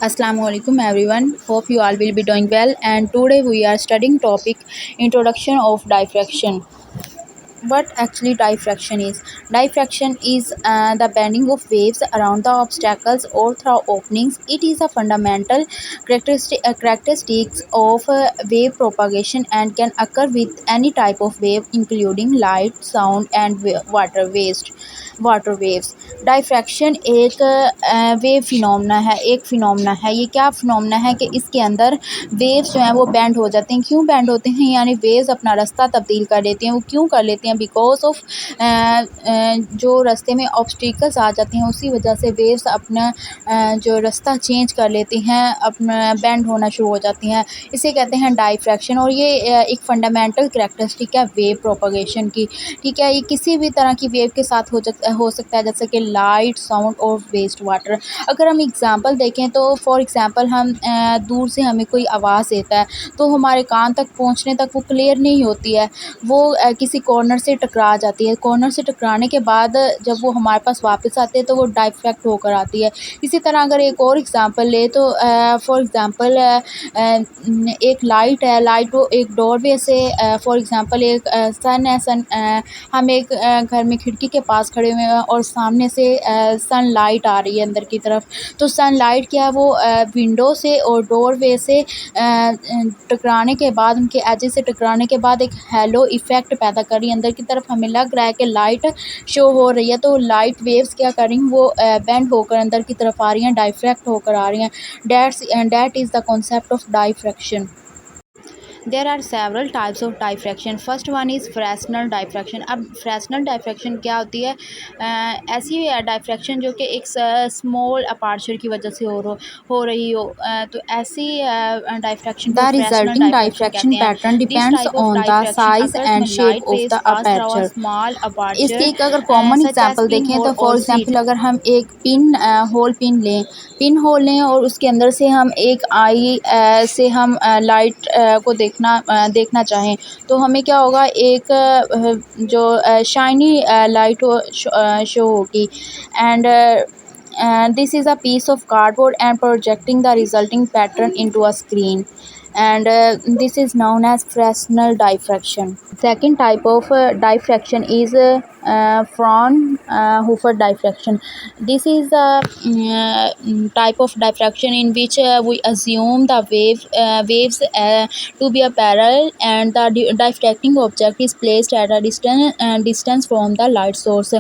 Assalamu alaikum everyone. Hope you all will be doing well, and today we are studying topic introduction of diffraction. What actually diffraction is? Diffraction is the bending of waves around the obstacles or through openings. It is a fundamental characteristics of wave propagation and can occur with any type of wave including light, sound and water waves. Diffraction एक wave phenomena है, ये क्या phenomena है कि इसके अंदर waves जो हैं वो बैंड हो जाते हैं। क्यों बैंड होते हैं? यानी वेव्स अपना रास्ता तब्दील कर लेती हैं। वो क्यों कर लेती हैं? बिकॉज ऑफ जो रास्ते में ऑब्स्टिकल्स आ जाते हैं, उसी वजह से वेव्स अपना जो रास्ता चेंज कर लेती हैं, अपना बैंड होना शुरू हो जाती हैं। इसे कहते हैं डाइफ्रैक्शन, और ये एक फंडामेंटल करैक्टरिस्टिक है वेव प्रोपगेशन की। ठीक है, ये किसी भी तरह की वेव के साथ हो सकता है, जैसे कि लाइट, साउंड और वेस्ट वाटर। अगर हम एग्जांपल देखें तो फॉर एग्जांपल हम दूर से हमें कोई आवाज़ देता है तो हमारे कान तक पहुंचने तक वो क्लियर नहीं होती है, वो किसी कॉर्नर से टकरा जाती है। कॉर्नर से टकराने के बाद जब वो हमारे पास वापस आती है तो वो डाइफ्रैक्ट होकर आती है। इसी तरह अगर एक और एग्जांपल ले तो फॉर एग्जांपल एक लाइट है, लाइट वो एक डोरवे से फॉर एग्जांपल एक सन है, हम एक घर में खिड़की के पास खड़े हुए हैं और सामने से सनलाइट आ रही है अंदर की तरफ। तो सनलाइट क्या है, वो विंडो से और डोरवे से टकराने के बाद, उनके एजेस से टकराने के बाद एक हेलो इफ़ेक्ट पैदा कर रही है अंदर की तरफ। हमें लग रहा है कि लाइट शो हो रही है, तो लाइट वेव्स क्या कर रही हैं, वो बेंड होकर अंदर की तरफ आ रही हैं, डाइफ्रैक्ट होकर आ रही हैं। That is the concept of diffraction. There are several types of diffraction. First one is fractional diffraction. अब फ्रैक्शनल डाइफ्रैक्शन क्या होती है? ऐसी डाइफ्रैक्शन जो कि एक स्मॉल अपार्चर की वजह से हो रही हो, तो ऐसी डाइफ्रैक्शन को फ्रैक्शनल डाइफ्रैक्शन कहते हैं। This type of diffraction occurs when light waves pass through a small इसके अपार्चर एक अगर common such as example pin देखें होल तो फॉर और एग्जांपल स्लिट। अगर हम एक पिन होल लें और उसके अंदर से हम एक आई से हम लाइट को देखना चाहें, तो हमें क्या होगा, एक जो शाइनी लाइट शो होगी। And this is a piece of cardboard and projecting the resulting pattern into a screen, and this is known as Fresnel diffraction. Second type of diffraction is Fraunhofer diffraction. This is a type of diffraction in which we assume the waves to be a parallel, and the diffracting object is placed at a distance from the light source.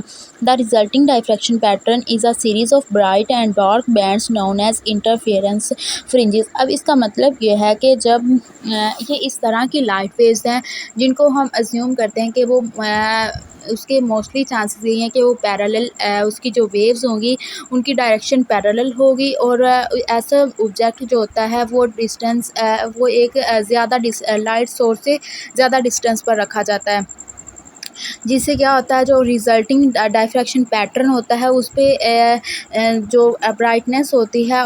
The resulting diffraction pattern is a series of bright and dark bands known as interference fringes. अब इसका मतलब ये है कि जब ये इस तरह की लाइट वेव्स हैं जिनको हम अज्यूम करते हैं कि वो उसके मोस्टली चांसेस ये हैं कि वो पैरेलल, उसकी जो वेव्स होंगी उनकी डायरेक्शन पैरेलल होगी, और ऐसा ऑब्जेक्ट जो होता है वो डिस्टेंस वो एक ज़्यादा लाइट सोर्स से ज़्यादा डिस्टेंस पर रखा जाता है, जिससे क्या होता है, जो रिजल्टिंग डाइफ्रैक्शन पैटर्न होता है उस पे जो ब्राइटनेस होती है,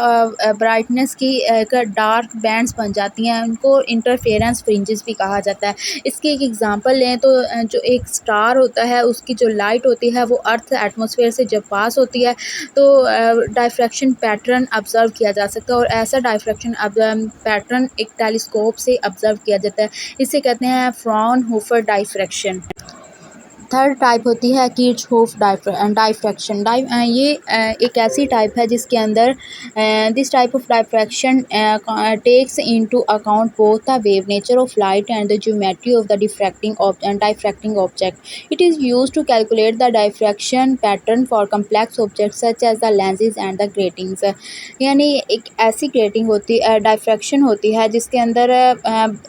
ब्राइटनेस की डार्क बैंड्स बन जाती हैं, उनको इंटरफेरेंस फ्रिंजेस भी कहा जाता है। इसकी एक एग्जांपल लें तो जो एक स्टार होता है उसकी जो लाइट होती है वो अर्थ एटमॉस्फेयर से जब पास होती है तो डाइफ्रैक्शन पैटर्न ऑब्ज़र्व किया जा सकता है, और ऐसा डाइफ्रैक्शन पैटर्न एक टेलीस्कोप से ऑब्ज़र्व किया जाता है। इसे कहते हैं फ्रॉनहोफर डाइफ्रैक्शन। थर्ड टाइप होती है किर्चहोफ डाइफ्रैक्शन। ये एक ऐसी टाइप है जिसके अंदर this type of diffraction takes into account both the wave nature of light and the geometry of the diffracting object. It is used to calculate the diffraction pattern for complex objects such as the lenses and the gratings. यानी एक ऐसी grating होती diffraction होती है जिसके अंदर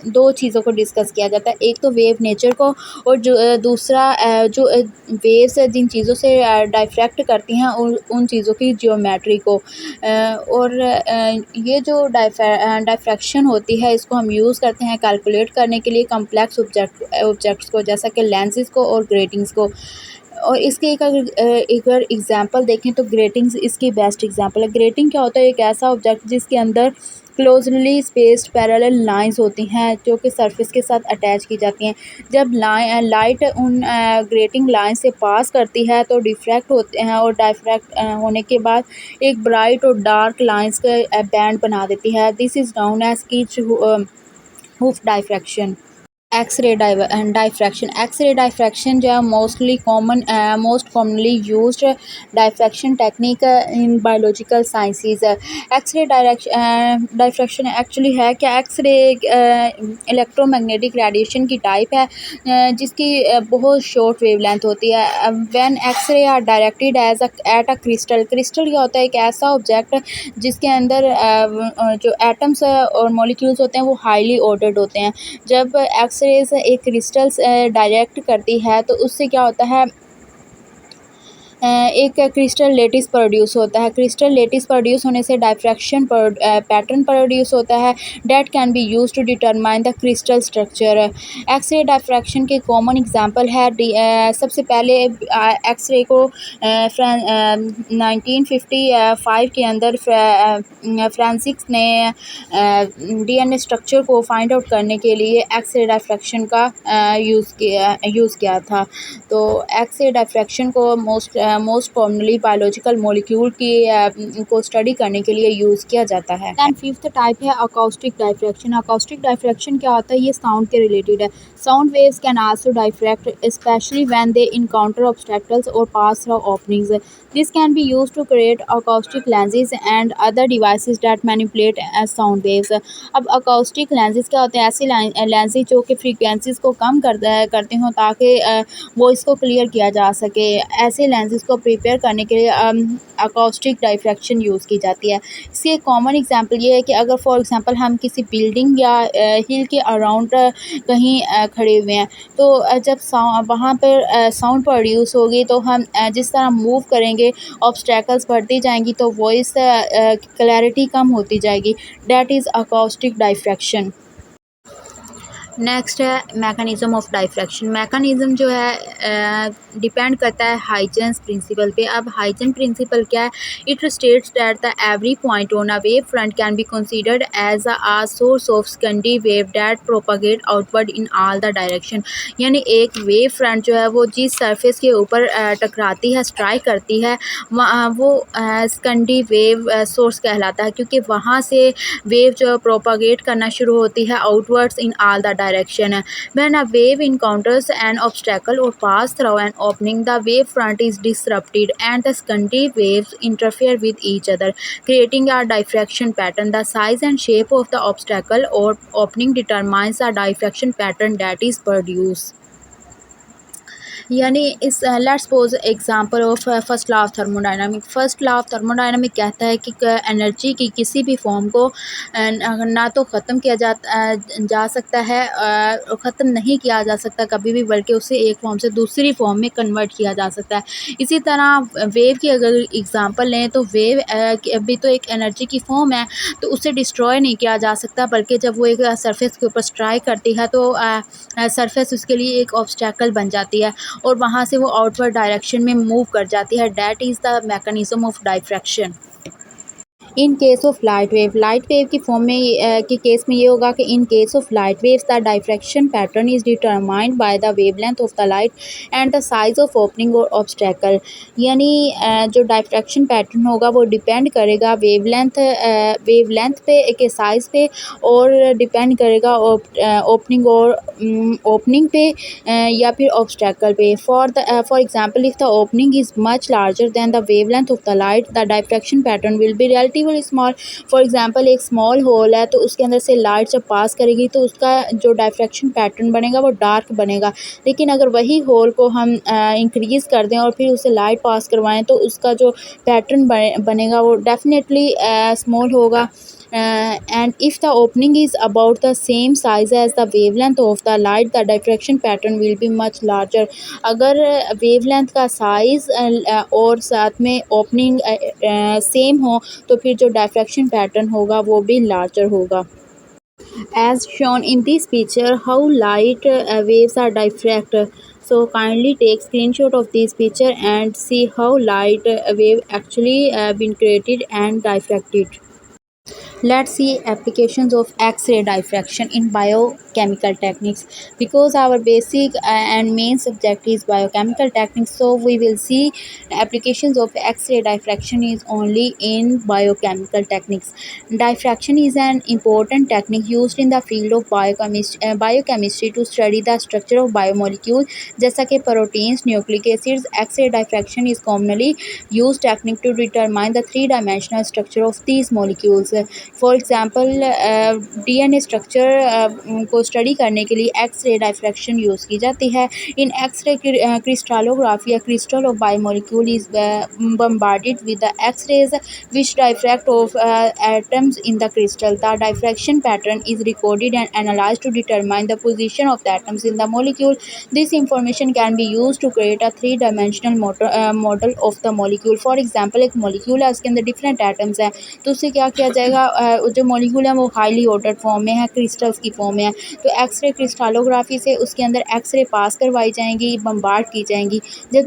दो चीज़ों को डिस्कस किया जाता है, एक तो वेव नेचर को, और जो दूसरा जो वेव्स जिन चीज़ों से डाइफ्रैक्ट करती हैं उन चीज़ों की जियोमेट्री को। और ये जो डाइफ्रैक्शन होती है इसको हम यूज़ करते हैं कैलकुलेट करने के लिए कम्प्लेक्स ऑब्जेक्ट्स को, जैसा कि लेंसेज को और ग्रेटिंग्स को। और इसके एक अगर एग्जांपल देखें तो ग्रेटिंग्स इसकी बेस्ट एग्जांपल है। ग्रेटिंग क्या होता है? एक ऐसा ऑब्जेक्ट जिसके अंदर क्लोजली स्पेस्ड पैरेलल लाइंस होती हैं जो कि सरफेस के साथ अटैच की जाती हैं। जब लाइट उन ग्रेटिंग लाइन से पास करती है तो डिफ्रैक्ट होते हैं और डायफ्रैक्ट होने के बाद एक ब्राइट और डार्क लाइंस का बैंड बना देती है। दिस इज़ नोन एज कीच हूफ डायफ्रैक्शन। एक्स-रे डायफ्रैक्शन जो है most commonly used diffraction technique in biological sciences. X-ray diffraction actually है क्या, एक्स-रे इलेक्ट्रोमैग्नेटिक रेडिएशन की टाइप है जिसकी बहुत शॉर्ट वेवलेंथ होती है। When X-ray are directed at a crystal क्या होता है, एक ऐसा ऑब्जेक्ट जिसके अंदर जो एटम्स और मॉलिक्यूल्स होते हैं वो हाईली ऑर्डर्ड होते हैं। जब एक्स-रेज़ एक क्रिस्टल्स डायरेक्ट करती है तो उससे क्या होता है, एक क्रिस्टल लेटिस प्रोड्यूस होता है। क्रिस्टल लेटिस प्रोड्यूस होने से डायफ्रैक्शन पैटर्न प्रोड्यूस होता है that can be used to determine the crystal structure. X-ray diffraction के कॉमन एग्जांपल है सबसे पहले एक्स-रे को 1955 के अंदर फ्रांसिस ने डीएनए स्ट्रक्चर को फाइंड आउट करने के लिए एक्स-रे डायफ्रैक्शन का यूज़ किया था। तो एक्स-रे डायफ्रैक्शन को मोस्ट कॉमनली बायोलॉजिकल मॉलिक्यूल की को स्टडी करने के लिए यूज़ किया जाता है। दैन फिफ्थ टाइप है अकॉस्टिक डायफ्रैक्शन। अकॉस्टिक डायफ्रैक्शन क्या होता है, ये साउंड के रिलेटेड है। Sound waves can also diffract especially when they encounter obstacles or pass through openings. This can be used to create acoustic lenses and other devices that manipulate sound waves. अब acoustic lenses क्या होते हैं, ऐसी lenses जो कि frequencies को कम करते हों ताकि वॉइस को क्लियर किया जा सके। ऐसे लेंसेज को प्रिपेयर करने के लिए अकॉस्टिक डायफ्रैक्शन यूज़ की जाती है। इसकी एक कॉमन एग्जांपल ये है कि अगर फॉर एग्जांपल हम किसी बिल्डिंग या हिल के अराउंड कहीं खड़े हुए हैं तो जब वहाँ पर साउंड प्रोड्यूस होगी तो हम जिस तरह मूव करेंगे ऑब्स्टैकल्स बढ़ती जाएंगी तो वॉइस क्लैरिटी कम होती जाएगी। That is acoustic diffraction. Next है मैकेनिज़्म ऑफ डायफ्रैक्शन। मैकेनिज़्म जो है डिपेंड करता है हाइजेंस प्रिंसिपल पे। अब हाइजेन प्रिंसिपल क्या है, it states that the every point on a wave front can be considered as a source of secondary wave that propagate outward in all the direction. यानी एक wave front जो है वो जिस सरफेस के ऊपर टकराती है, स्ट्राइक करती है, वो सेकेंडरी वेव सोर्स कहलाता है क्योंकि वहाँ से वेव जो प्रोपागेट करना शुरू होती है outwards in all the direction. When a wave encounters an obstacle or pass through an opening, the wave front is disrupted and the secondary waves interfere with each other, creating a diffraction pattern. The size and shape of the obstacle or opening determines the diffraction pattern that is produced. यानी इस let's suppose example of first law of thermodynamic. First law of thermodynamic कहता है कि energy की किसी भी form को ना तो ख़त्म किया जा सकता है, ख़त्म नहीं किया जा सकता कभी भी, बल्कि उसे एक फॉर्म से दूसरी फॉर्म में कन्वर्ट किया जा सकता है। इसी तरह वेव की अगर एग्जांपल लें तो वेव अभी तो एक एनर्जी की फॉर्म है तो उसे डिस्ट्रॉय नहीं किया जा सकता, बल्कि जब वो एक सरफेस के ऊपर स्ट्राइक करती है तो सरफेस उसके लिए एक ऑब्स्टैकल बन जाती है और वहाँ से वो आउटवर्ड डायरेक्शन में मूव कर जाती है। That is the mechanism of diffraction. In case of light wave की फॉर्म में के केस में ये होगा कि in case of light waves the diffraction pattern is determined by the wavelength of the light and the size of opening और obstacle. यानी जो डायफ्रैक्शन पैटर्न होगा वो डिपेंड करेगा वेवलेंथ पे के साइज़ पे और डिपेंड करेगा ओपनिंग पे या फिर ऑब्स्टैकल पे। For example if the opening is much larger than the wavelength of the light the diffraction pattern will be relatively small. For example एक स्मॉल होल है तो उसके अंदर से लाइट जब पास करेगी तो उसका जो डायफ्रैक्शन पैटर्न बनेगा वो डार्क बनेगा। लेकिन अगर वही होल को हम इंक्रीज़ कर दें और फिर उसे लाइट पास करवाएं तो उसका जो पैटर्न बनेगा वो डेफिनेटली स्मॉल होगा। And if the opening is about the same size as the wavelength of the light, the diffraction pattern will be much larger. अगर wavelength का size और साथ में opening सेम हो तो फिर जो diffraction pattern होगा वो भी larger होगा। As shown in this picture, how light waves are diffracted. So kindly take screenshot of this picture and see how light wave actually been created and diffracted. Let's see applications of X-ray diffraction in biochemical techniques. Because our basic and main subject is biochemical techniques, so we will see applications of X-ray diffraction is only in biochemical techniques. Diffraction is an important technique used in the field of biochemistry to study the structure of biomolecules जैसा कि proteins, nucleic acids. X-ray diffraction is commonly used technique to determine the three-dimensional structure of these molecules. For example DNA structure को study करने के लिए X-ray diffraction use की जाती है। In X-ray crystallography, a crystal of biomolecule is bombarded with the X-rays which diffract of atoms in the crystal. The diffraction pattern is recorded and analyzed to determine the position of the atoms in the molecule. This information can be used to create a three-dimensional model of the molecule. For example, एक molecule है, उसके अंदर different atoms हैं, तो उससे क्या किया जाएगा, जो मॉलिक्यूल है वो हाईली ऑर्डर्ड फॉर्म में है, क्रिस्टल्स की फॉर्म में है, तो एक्स-रे क्रिस्टलोग्राफी से उसके अंदर एक्स-रे पास करवाई जाएंगी, बम्बार्ड की जाएंगी। जब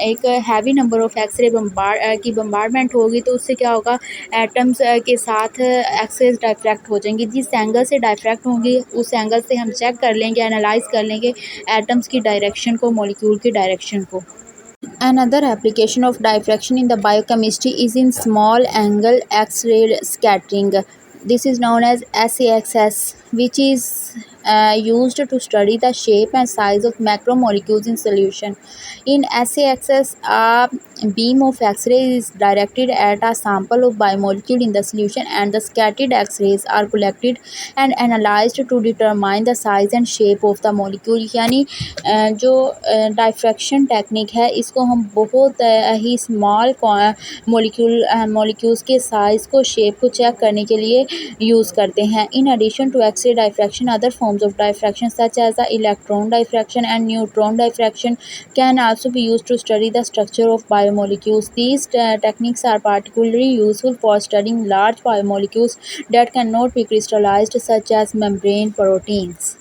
एक heavy number of X-ray bombardment होगी तो उससे क्या होगा, एटम्स के साथ एक्स-रेज डायफ्रैक्ट हो जाएंगी। जिस एंगल से डायफ्रैक्ट होंगी उस एंगल से हम चेक कर लेंगे, एनालाइज कर लेंगे एटम्स की डायरेक्शन को, मॉलिक्यूल की डायरेक्शन को। Another application of diffraction in the biochemistry is in small angle X-ray scattering. This is known as SAXS, which is used to study the shape and size of macromolecules in solution. In SAXS, a beam of X-ray is directed at a sample of biomolecule in the solution, and the scattered X-rays are collected and analyzed to determine the size and shape of the molecule. यानी जो diffraction technique है इसको हम बहुत ही small molecules के size को, shape को चेक करने के लिए यूज़ करते हैं। In addition to X-ray diffraction, other forms of diffraction such as the electron diffraction and neutron diffraction can also be used to study the structure of biomolecules. These techniques are particularly useful for studying large biomolecules that cannot be crystallized, such as membrane proteins.